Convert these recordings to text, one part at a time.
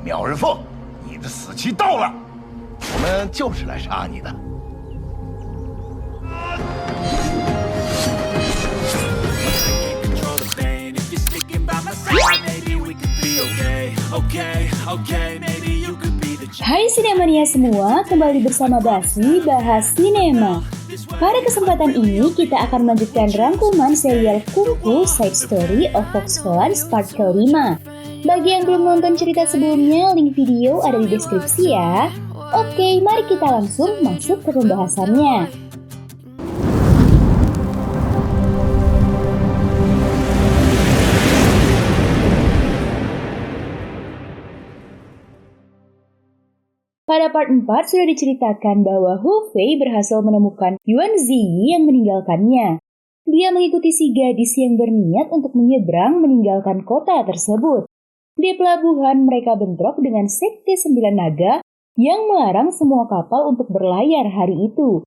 苗人凤，你的死期到了，我们就是来杀你的。 Hai Sinemania semua, kembali bersama Basi Bahas Sinema. Pada kesempatan ini kita akan melanjutkan rangkuman serial Kung Fu Side Story of Fox Clans part kelima. Bagi yang belum nonton cerita sebelumnya, link video ada di deskripsi ya. Oke, mari kita langsung masuk ke pembahasannya. Pada part 4 sudah diceritakan bahwa Hu Fei berhasil menemukan Yuan Ziyi yang meninggalkannya. Dia mengikuti si gadis yang berniat untuk menyeberang meninggalkan kota tersebut. Di pelabuhan mereka bentrok dengan Sekte Sembilan Naga yang melarang semua kapal untuk berlayar hari itu.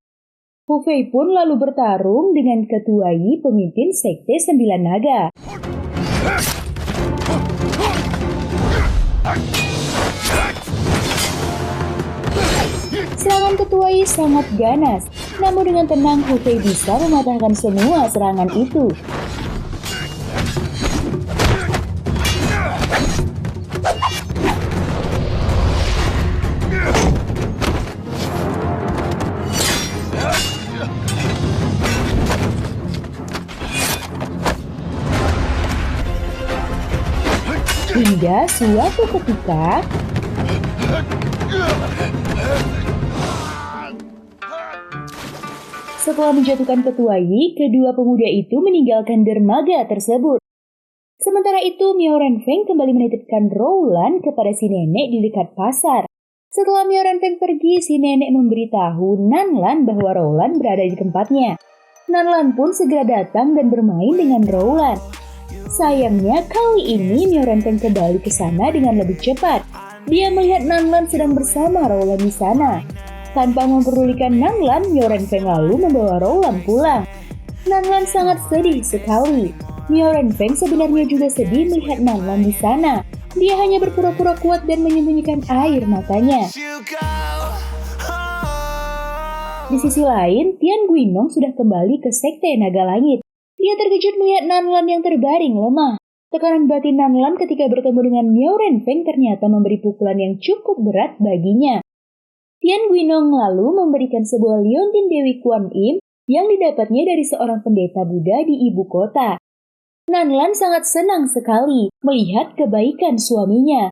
Hu Fei pun lalu bertarung dengan Ketua Yi pemimpin Sekte Sembilan Naga. Serangan Ketua Yi sangat ganas, namun dengan tenang Hu Fei bisa mematahkan semua serangan itu. Hingga suatu ketika setelah menjatuhkan Ketua Yi, kedua pemuda itu meninggalkan dermaga tersebut. Sementara itu, Miao Renfeng kembali menitipkan Rowland kepada si nenek di dekat pasar. Setelah Miao Renfeng pergi, si nenek memberitahu Nanlan bahwa Rowland berada di tempatnya. Nanlan pun segera datang dan bermain dengan Rowland. Sayangnya, kali ini Miao Renfeng kembali ke sana dengan lebih cepat. Dia melihat Nanlan sedang bersama Rowland di sana. Tanpa memperdulikan Nanlan, Miao Renfeng lalu membawa Rowland pulang. Nanlan sangat sedih sekali. Miao Renfeng sebenarnya juga sedih melihat Nanlan di sana. Dia hanya berpura-pura kuat dan menyembunyikan air matanya. Di sisi lain, Tian Guinong sudah kembali ke Sekte Naga Langit. Dia terkejut melihat Nanlan yang terbaring lemah. Tekanan batin Nanlan ketika bertemu dengan Miao Renfeng ternyata memberi pukulan yang cukup berat baginya. Tian Guinong lalu memberikan sebuah liontin Dewi Kuan Im yang didapatnya dari seorang pendeta Buddha di ibu kota. Nanlan sangat senang sekali melihat kebaikan suaminya.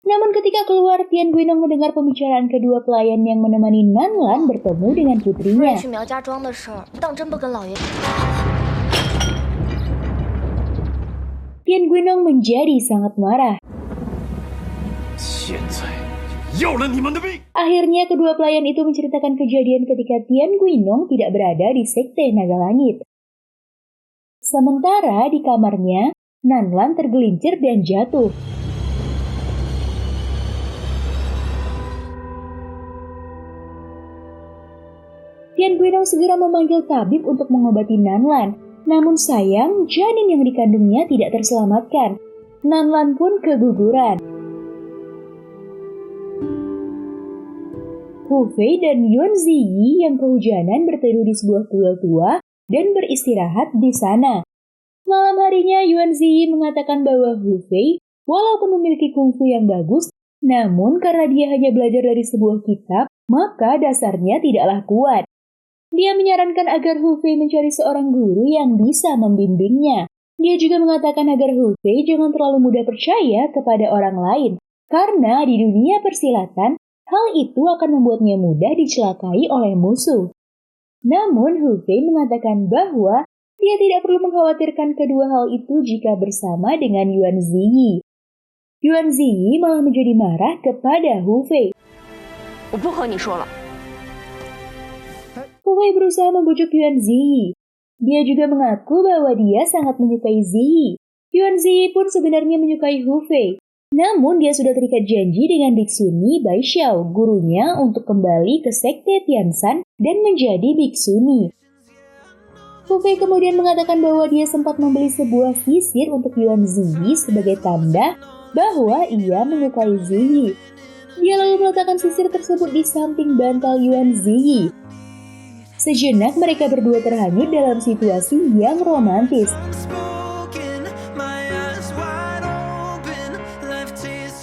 Namun ketika keluar, Tian Guinong mendengar pembicaraan kedua pelayan yang menemani Nanlan bertemu dengan putrinya. Tian Guinong menjadi sangat marah. Akhirnya kedua pelayan itu menceritakan kejadian ketika Tian Guinong tidak berada di Sekte Naga Langit. Sementara di kamarnya, Nanlan tergelincir dan jatuh. Tian Guinong segera memanggil tabib untuk mengobati Nanlan. Namun sayang, janin yang dikandungnya tidak terselamatkan. Nanlan pun keguguran. Hu Fei dan Yuan Ziyi yang kehujanan berteduh di sebuah kuil tua dan beristirahat di sana. Malam harinya Yuan Ziyi mengatakan bahwa Hu Fei walaupun memiliki kungfu yang bagus, namun karena dia hanya belajar dari sebuah kitab, maka dasarnya tidaklah kuat. Dia menyarankan agar Hu Fei mencari seorang guru yang bisa membimbingnya. Dia juga mengatakan agar Hu Fei jangan terlalu mudah percaya kepada orang lain, karena di dunia persilatan, hal itu akan membuatnya mudah dicelakai oleh musuh. Namun Hu Fei mengatakan bahwa dia tidak perlu mengkhawatirkan kedua hal itu jika bersama dengan Yuan Ziyi. Yuan Ziyi malah menjadi marah kepada Hu Fei. Hu Fei berusaha membujuk Yuan Ziyi. Dia juga mengaku bahwa dia sangat menyukai Ziyi. Yuan Ziyi pun sebenarnya menyukai Hu Fei. Namun dia sudah terikat janji dengan biksuni Bai Xiao, gurunya, untuk kembali ke Sekte Tianshan dan menjadi biksuni. Hu Fei kemudian mengatakan bahwa dia sempat membeli sebuah sisir untuk Yuan Ziyi sebagai tanda bahwa ia menyukai Ziyi. Dia lalu meletakkan sisir tersebut di samping bantal Yuan Ziyi. Sejenak mereka berdua terhanyut dalam situasi yang romantis.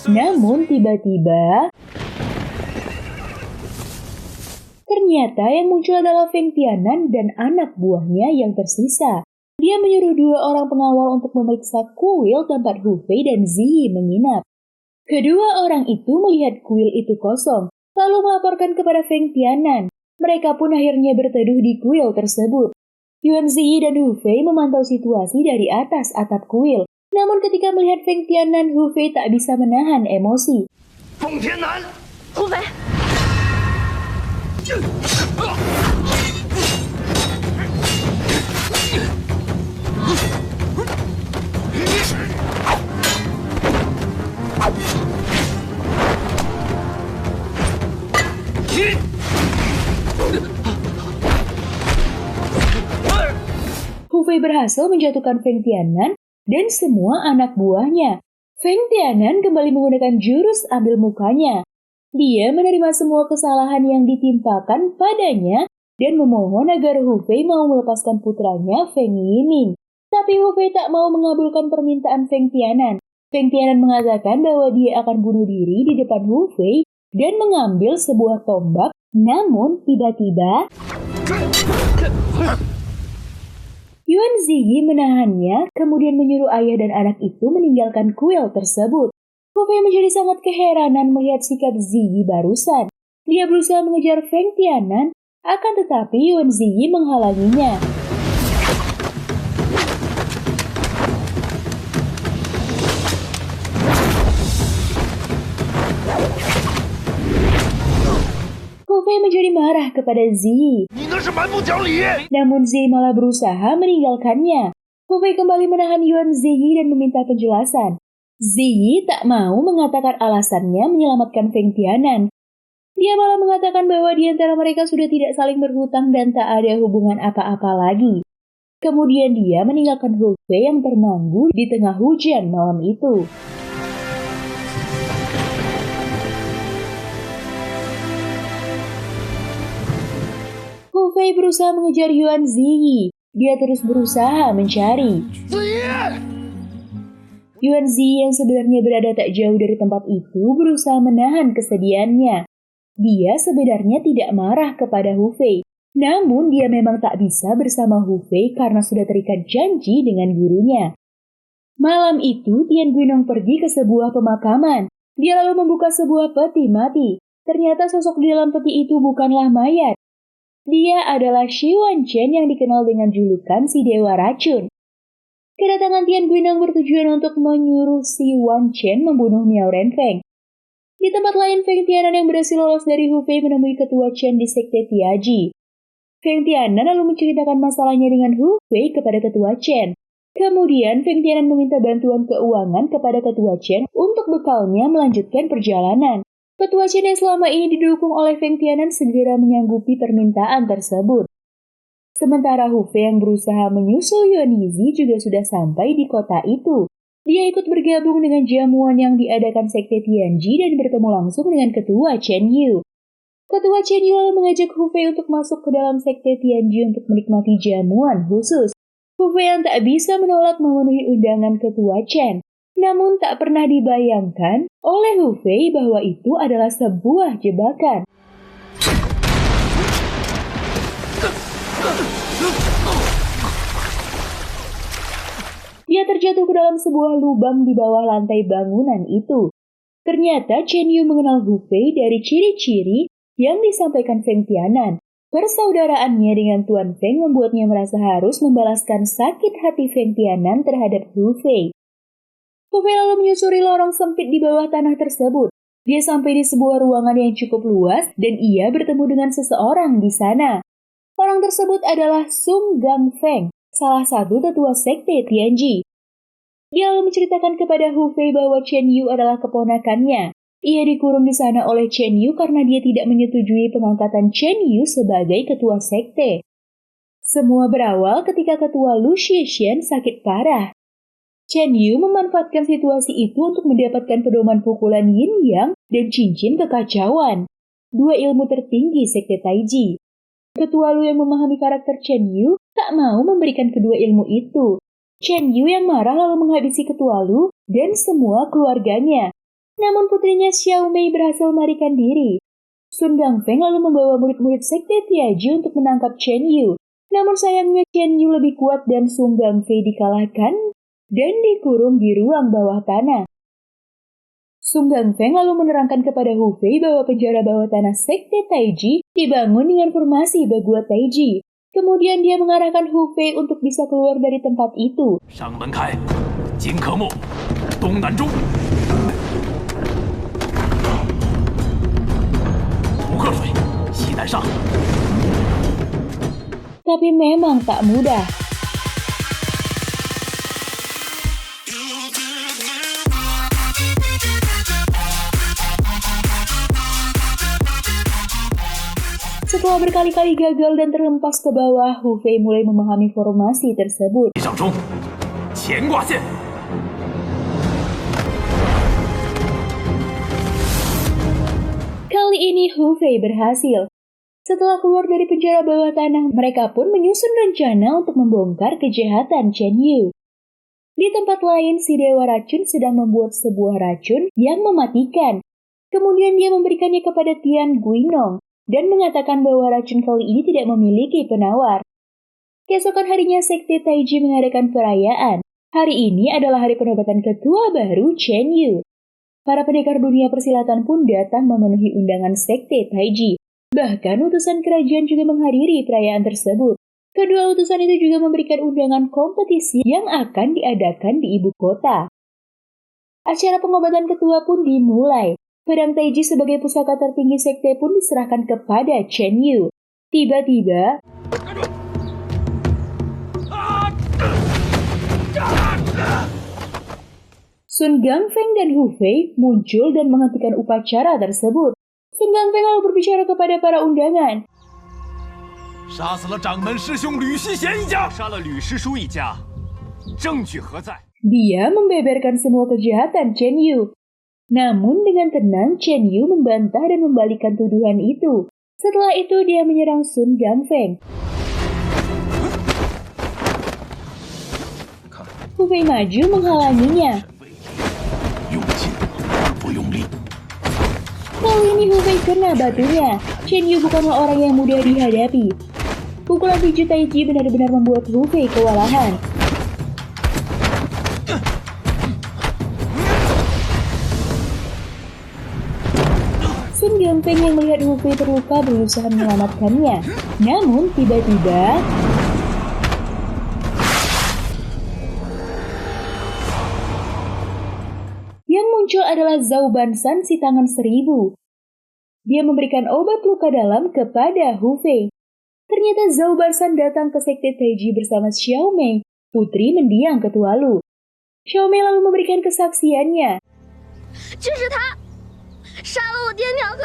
Namun tiba-tiba, ternyata yang muncul adalah Feng Tianan dan anak buahnya yang tersisa. Dia menyuruh 2 orang pengawal untuk memeriksa kuil tempat Hu Fei dan Ziyi menginap. Kedua orang itu melihat kuil itu kosong, lalu melaporkan kepada Feng Tianan. Mereka pun akhirnya berteduh di kuil tersebut. Yuan Ziyi dan Hu Fei memantau situasi dari atas atap kuil. Namun ketika melihat Feng Tianan, Hu Fei tak bisa menahan emosi. Feng Tianan! Hu Fei! Hu Fei berhasil menjatuhkan Feng Tianan dan semua anak buahnya. Feng Tianan kembali menggunakan jurus ambil mukanya. Dia menerima semua kesalahan yang ditimpakan padanya dan memohon agar Hu Fei mau melepaskan putranya Feng Yiming. Tapi Hu Fei tak mau mengabulkan permintaan Feng Tianan. Feng Tianan mengatakan bahwa dia akan bunuh diri di depan Hu Fei dan mengambil sebuah tombak. Namun tiba-tiba Yuan Ziyi menahannya, kemudian menyuruh ayah dan anak itu meninggalkan kuil tersebut. Hu Fei menjadi sangat keheranan melihat sikap Ziyi barusan. Dia berusaha mengejar Feng Tianan, akan tetapi Yuan Ziyi menghalanginya. Hu Fei menjadi marah kepada Ziyi. Namun Ziyi malah berusaha meninggalkannya. Hu Fei kembali menahan Yuan Ziyi dan meminta penjelasan. Ziyi tak mau mengatakan alasannya menyelamatkan Feng Tianan. Dia malah mengatakan bahwa di antara mereka sudah tidak saling berhutang dan tak ada hubungan apa-apa lagi. Kemudian dia meninggalkan Hu Fei yang termangu di tengah hujan malam itu. Hu Fei berusaha mengejar Yuan Ziyi. Dia terus berusaha mencari. Yuan Ziyi yang sebenarnya berada tak jauh dari tempat itu berusaha menahan kesedihannya. Dia sebenarnya tidak marah kepada Hu Fei. Namun dia memang tak bisa bersama Hu Fei karena sudah terikat janji dengan gurunya. Malam itu Tian Guinong pergi ke sebuah pemakaman. Dia lalu membuka sebuah peti mati. Ternyata sosok di dalam peti itu bukanlah mayat. Dia adalah Shi Wanchen yang dikenal dengan julukan si Dewa Racun. Kedatangan Tian Guinong bertujuan untuk menyuruh si Wanchen membunuh Miao Renfeng. Di tempat lain, Feng Tianan yang berhasil lolos dari Hu Fei menemui ketua Chen di Sekte Tiaji. Feng Tianan lalu menceritakan masalahnya dengan Hu Fei kepada ketua Chen. Kemudian Feng Tianan meminta bantuan keuangan kepada ketua Chen untuk bekalnya melanjutkan perjalanan. Ketua Chen yang selama ini didukung oleh Feng Tianan segera menyanggupi permintaan tersebut. Sementara Hu Fei yang berusaha menyusul Yuan Yizi juga sudah sampai di kota itu. Dia ikut bergabung dengan jamuan yang diadakan Sekte Tianji dan bertemu langsung dengan ketua Chen Yu. Ketua Chen Yu lalu mengajak Hu Fei untuk masuk ke dalam Sekte Tianji untuk menikmati jamuan khusus. Hu Fei yang tak bisa menolak memenuhi undangan ketua Chen. Namun tak pernah dibayangkan oleh Hu Fei bahwa itu adalah sebuah jebakan. Dia terjatuh ke dalam sebuah lubang di bawah lantai bangunan itu. Ternyata Chen Yu mengenal Hu Fei dari ciri-ciri yang disampaikan Feng Tianan. Persaudaraannya dengan Tuan Feng membuatnya merasa harus membalaskan sakit hati Feng Tianan terhadap Hu Fei. Hu Fei lalu menyusuri lorong sempit di bawah tanah tersebut. Dia sampai di sebuah ruangan yang cukup luas dan ia bertemu dengan seseorang di sana. Orang tersebut adalah Sung Gang Feng, salah satu tetua Sekte Tianji. Dia lalu menceritakan kepada Hu Fei bahwa Chen Yu adalah keponakannya. Ia dikurung di sana oleh Chen Yu karena dia tidak menyetujui pengangkatan Chen Yu sebagai ketua sekte. Semua berawal ketika ketua Lu Shixian sakit parah. Chen Yu memanfaatkan situasi itu untuk mendapatkan pedoman pukulan Yin Yang dan cincin kekacauan, dua ilmu tertinggi Sekte Taiji. Ketua Lu yang memahami karakter Chen Yu tak mau memberikan kedua ilmu itu. Chen Yu yang marah lalu menghabisi Ketua Lu dan semua keluarganya. Namun putrinya Xiao Mei berhasil melarikan diri. Sun Gangfeng lalu membawa murid-murid Sekte Tiaji untuk menangkap Chen Yu. Namun sayangnya Chen Yu lebih kuat dan Sun Gangfei dikalahkan dan dikurung di ruang bawah tanah. Sun Gangfeng lalu menerangkan kepada Hu Fei bahwa penjara bawah tanah Sekte Taiji dibangun dengan formasi Bagua Taiji. Kemudian dia mengarahkan Hu Fei untuk bisa keluar dari tempat itu. Shangmen Kai, Jin Kemu, Dong Nanzhong. Wu Keshui, Xi Nanshang. Tapi memang tak mudah. Setelah berkali-kali gagal dan terhempas ke bawah, Hu Fei mulai memahami formasi tersebut. Kali ini Hu Fei berhasil. Setelah keluar dari penjara bawah tanah, mereka pun menyusun rencana untuk membongkar kejahatan Chen Yu. Di tempat lain, si Dewa Racun sedang membuat sebuah racun yang mematikan. Kemudian dia memberikannya kepada Tian Guinong dan mengatakan bahwa racun kali ini tidak memiliki penawar. Keesokan harinya, Sekte Taiji mengadakan perayaan. Hari ini adalah hari penobatan ketua baru Chen Yu. Para pendekar dunia persilatan pun datang memenuhi undangan Sekte Taiji. Bahkan utusan kerajaan juga menghadiri perayaan tersebut. Kedua utusan itu juga memberikan undangan kompetisi yang akan diadakan di ibu kota. Acara pengobatan ketua pun dimulai. Pedang Taiji sebagai pusaka tertinggi sekte pun diserahkan kepada Chen Yu. Tiba-tiba, Sun Gangfeng dan Hu Fei muncul dan menghentikan upacara tersebut. Sun Gangfeng lalu berbicara kepada para undangan. Dia membeberkan semua kejahatan Chen Yu. Namun dengan tenang Chen Yu membantah dan membalikkan tuduhan itu. Setelah itu dia menyerang Sun Gangfeng. Hu Fei maju menghalanginya. Kali ini Hu Fei kena batunya. Chen Yu bukanlah orang yang mudah dihadapi. Pukulan Biju Taiji benar-benar membuat Hu Fei kewalahan. Sun Gangfeng yang melihat Hu Fei terluka berusaha menyelamatkannya. Namun tiba-tiba yang muncul adalah Zhao Bansan si tangan 1000. Dia memberikan obat luka dalam kepada Hu Fei. Ternyata Zhao Bansan datang ke Sekte Taiji bersama Xiao Mei, putri mendiang ketua Lu. Xiao Mei lalu memberikan kesaksiannya.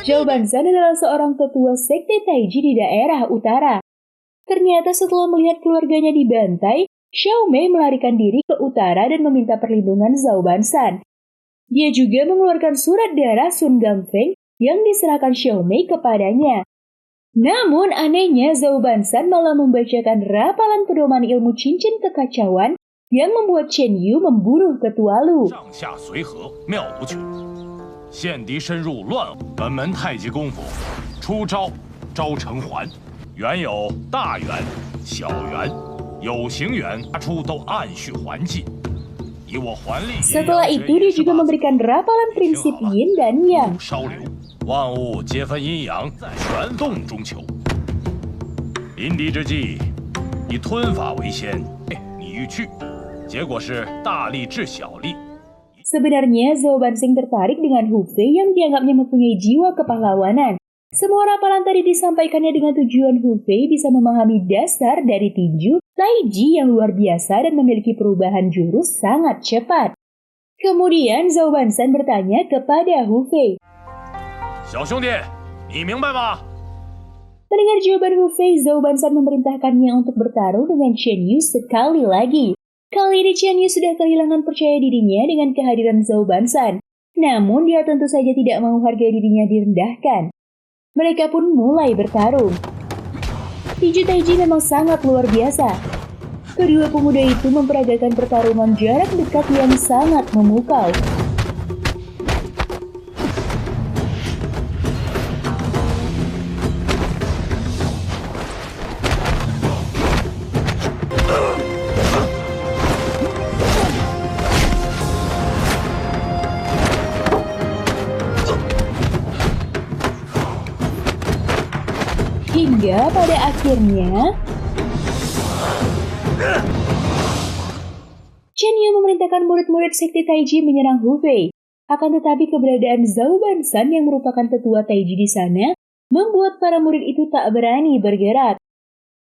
Zhao Bansan adalah seorang ketua Sekte Taiji di daerah utara. Ternyata setelah melihat keluarganya dibantai, Xiao Mei melarikan diri ke utara dan meminta perlindungan Zhao Bansan. Dia juga mengeluarkan surat darah Sun Gangfeng yang diserahkan Xiao Mei kepadanya. Namun anehnya Zhao Bansan malah membacakan rapalan pedoman ilmu cincin kekacauan yang membuat Chen Yu membunuh ketua Lu. Setelah itu dia juga memberikan rapalan prinsip Yin dan Yang. Sebenarnya Zhao Banxing tertarik dengan Hu Fei yang dianggapnya mempunyai jiwa kepahlawanan. Semua rapalan tadi disampaikannya dengan tujuan Hu Fei bisa memahami dasar dari tinju Taiji yang luar biasa dan memiliki perubahan jurus sangat cepat. Kemudian Zhao Bansan bertanya kepada Hu Fei. Mendengar jawaban Hu Fei, Zhao Bansan memerintahkannya untuk bertarung dengan Chen Yu sekali lagi. Kali ini Chen Yu sudah kehilangan percaya dirinya dengan kehadiran Zhao Bansan. Namun dia tentu saja tidak mau harga dirinya direndahkan. Mereka pun mulai bertarung. Tinju Taiji memang sangat luar biasa. Kedua pemuda itu memperagakan pertarungan jarak dekat yang sangat memukau. Hingga pada akhirnya, Chen Yu memerintahkan murid-murid sekte Taiji menyerang Hu Fei. Akan tetapi keberadaan Zhao Bansan yang merupakan tetua Taiji di sana membuat para murid itu tak berani bergerak.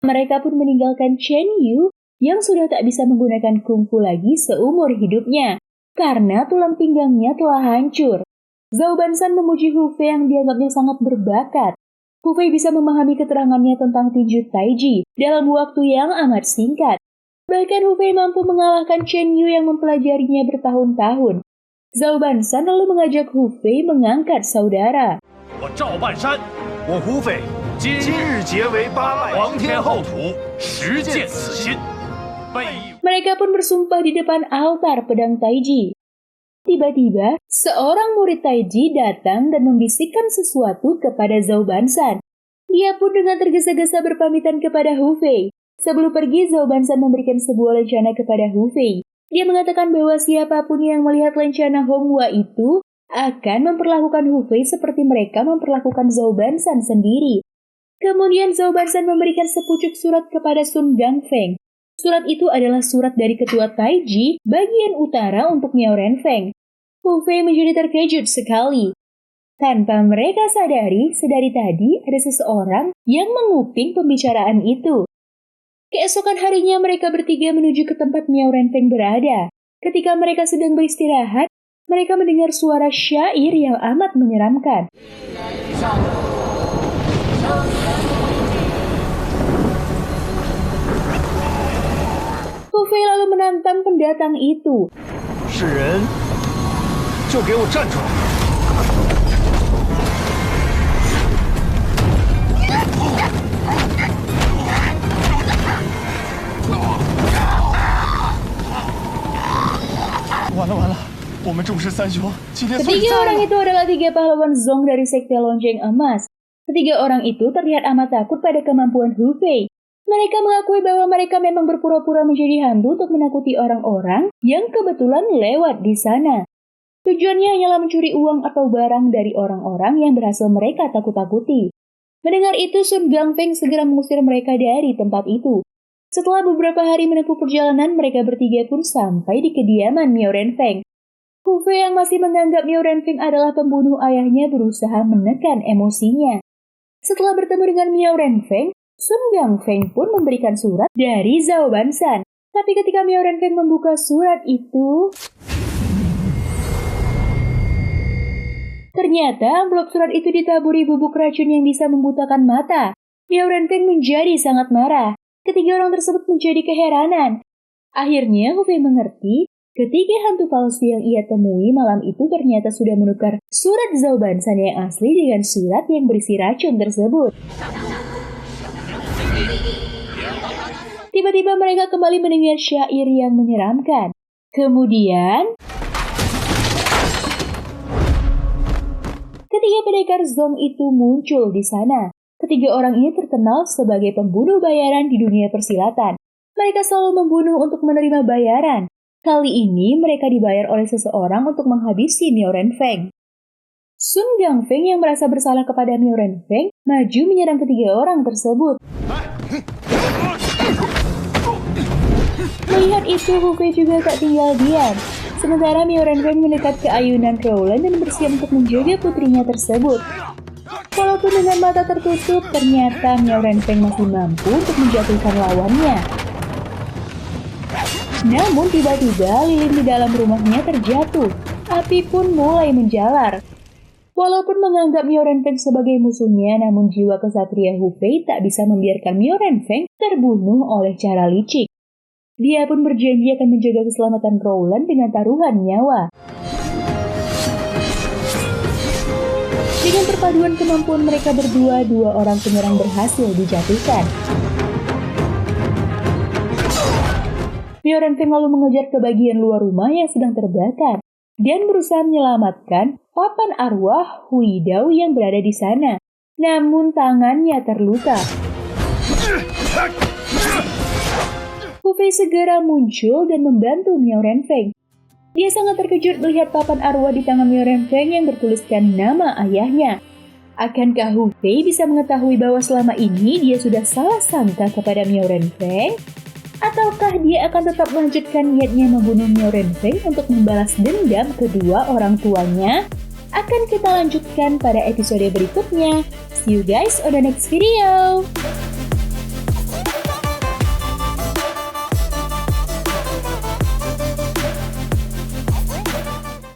Mereka pun meninggalkan Chen Yu yang sudah tak bisa menggunakan kungfu lagi seumur hidupnya karena tulang pinggangnya telah hancur. Zhao Bansan memuji Hu Fei yang dianggapnya sangat berbakat. Hu Fei bisa memahami keterangannya tentang tinju Taiji dalam waktu yang amat singkat. Bahkan Hu Fei mampu mengalahkan Chen Yu yang mempelajarinya bertahun-tahun. Zhao Bansan lalu mengajak Hu Fei mengangkat saudara. 我赵半山，我胡斐今今日结为八脉皇天后土，实践此心。备 Mereka pun bersumpah di depan altar pedang Taiji. Tiba-tiba, seorang murid Taiji datang dan membisikkan sesuatu kepada Zhao Bansan. Dia pun dengan tergesa-gesa berpamitan kepada Hu Fei. Sebelum pergi, Zhao Bansan memberikan sebuah lencana kepada Hu Fei. Dia mengatakan bahwa siapapun yang melihat lencana Honghua itu akan memperlakukan Hu Fei seperti mereka memperlakukan Zhao Bansan sendiri. Kemudian Zhao Bansan memberikan sepucuk surat kepada Sun Gangfeng. Surat itu adalah surat dari ketua Taiji bagian utara untuk Miao Renfeng. Hu Fei menjadi terkejut sekali. Tanpa mereka sadari, sedari tadi ada seseorang yang menguping pembicaraan itu. Keesokan harinya mereka bertiga menuju ke tempat Miao Renfeng berada. Ketika mereka sedang beristirahat, mereka mendengar suara syair yang amat menyeramkan. Hu Fei lalu menantang pendatang itu. 是人就给我站出来！ 完了完了，我们众师三兄今天所以 Ketiga orang itu adalah tiga pahlawan Zong dari sekte lonceng emas. Ketiga orang itu terlihat amat takut pada kemampuan Hu Fei. Mereka mengakui bahwa mereka memang berpura-pura menjadi hantu untuk menakuti orang-orang yang kebetulan lewat di sana. Tujuannya hanyalah mencuri uang atau barang dari orang-orang yang berhasil mereka takut-takuti. Mendengar itu, Sun Gangfeng segera mengusir mereka dari tempat itu. Setelah beberapa hari menempuh perjalanan, mereka bertiga pun sampai di kediaman Miao Renfeng. Hu Fei yang masih menganggap Miao Renfeng adalah pembunuh ayahnya berusaha menekan emosinya. Setelah bertemu dengan Miao Renfeng, Sun Gangfeng pun memberikan surat dari Zhao Bansan. Tapi ketika Miao Renfeng membuka surat itu, ternyata amplop surat itu ditaburi bubuk racun yang bisa membutakan mata. Miao Renfeng menjadi sangat marah. Ketiga orang tersebut menjadi keheranan. Akhirnya Hu Fei mengerti ketika hantu palsu yang ia temui malam itu ternyata sudah menukar surat Zhao Bansan yang asli dengan surat yang berisi racun tersebut. Tiba-tiba mereka kembali mendengar syair yang menyeramkan. Kemudian, ketika pendekar Zong itu muncul di sana, ketiga orang ini terkenal sebagai pembunuh bayaran di dunia persilatan. Mereka selalu membunuh untuk menerima bayaran. Kali ini mereka dibayar oleh seseorang untuk menghabisi Miao Renfeng. Sun Gangfeng yang merasa bersalah kepada Miao Renfeng maju menyerang ketiga orang tersebut. Melihat itu, Hu Fei juga tak tinggal diam. Sementara Miao Renfeng mendekat ke ayunan Rowland dan bersiap untuk menjaga putrinya tersebut. Walaupun dengan mata tertutup, ternyata Miao Renfeng masih mampu untuk menjatuhkan lawannya. Namun tiba-tiba lilin di dalam rumahnya terjatuh. Api pun mulai menjalar. Walaupun menganggap Miao Renfeng sebagai musuhnya, namun jiwa kesatria Hu Fei tak bisa membiarkan Miao Renfeng terbunuh oleh cara licik. Dia pun berjanji akan menjaga keselamatan Rowland dengan taruhan nyawa. Dengan perpaduan kemampuan mereka berdua, dua orang penyerang berhasil dijatuhkan. Mioren Feng lalu mengejar ke bagian luar rumah yang sedang terbakar dan berusaha menyelamatkan papan arwah Hui Dao yang berada di sana. Namun tangannya terluka. Hu Fei segera muncul dan membantu Mioren Feng. Dia sangat terkejut melihat papan arwah di tangan Mioren Feng yang bertuliskan nama ayahnya. Akankah Hu Fei bisa mengetahui bahwa selama ini dia sudah salah sangka kepada Mioren Feng? Ataukah dia akan tetap melanjutkan niatnya membunuh Mioren Feng untuk membalas dendam kedua orang tuanya? Akan kita lanjutkan pada episode berikutnya. See you guys on the next video!